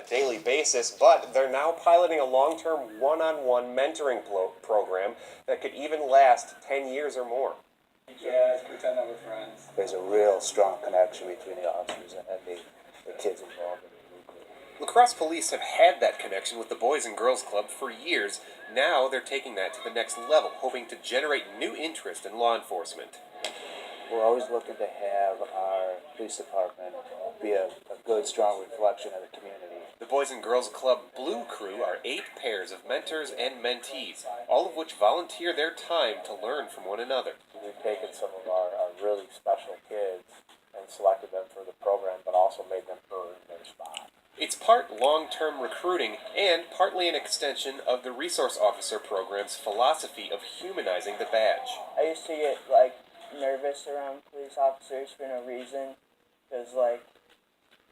daily basis, but they're now piloting a long-term one-on-one mentoring program that could even last 10 years or more. Yeah, let's pretend that we're friends. There's a real strong connection between the officers and the kids involved in the Blue Crew. La Crosse police have had that connection with the Boys and Girls Club for years. Now they're taking that to the next level, hoping to generate new interest in law enforcement. We're always looking to have our police department be a good, strong reflection of the community. The Boys and Girls Club Blue Crew are 8 pairs of mentors and mentees, all of which volunteer their time to learn from one another. We've taken some of our really special kids and selected them for the program, but also made them earn their spot. It's part long-term recruiting and partly an extension of the Resource Officer program's philosophy of humanizing the badge. I used to get, nervous around police officers for no reason, because,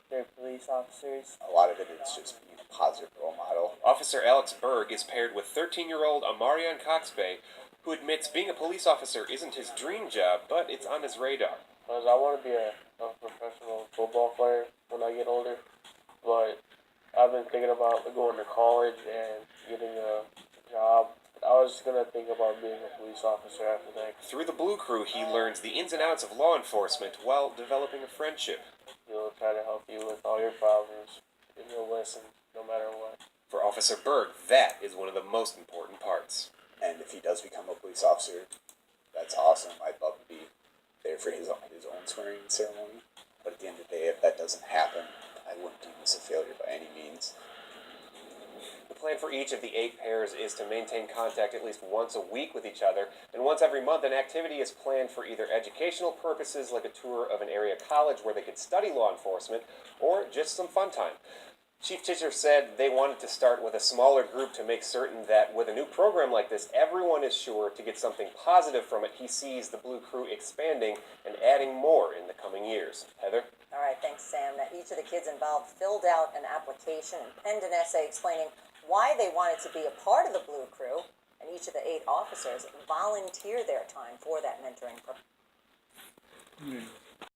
they're police officers. A lot of it is just being a positive role model. Officer Officer Burg is paired with 13-year-old Amarian Coxbay, who admits being a police officer isn't his dream job, but it's on his radar. Because I want to be a professional football player when I get older, but I've been thinking about going to college and getting a job. I was going to think about being a police officer after that. Through the Blue Crew, he learns the ins and outs of law enforcement while developing a friendship. He'll try to help you with all your problems, and he'll listen no matter what. For Officer Burg, that is one of the most important parts. And if he does become a police officer, that's awesome. I'd love to be there for his own swearing ceremony. But at the end of the day, if that doesn't happen, I wouldn't deem this a failure by any means. The plan for each of the 8 pairs is to maintain contact at least once a week with each other, and once every month an activity is planned for either educational purposes like a tour of an area college where they could study law enforcement, or just some fun time. Chief Tischer said they wanted to start with a smaller group to make certain that with a new program like this, everyone is sure to get something positive from it. He sees the Blue Crew expanding and adding more in the coming years. Heather? All right, thanks, Sam. Now, each of the kids involved filled out an application and penned an essay explaining why they wanted to be a part of the Blue Crew, and each of the 8 officers volunteer their time for that mentoring program.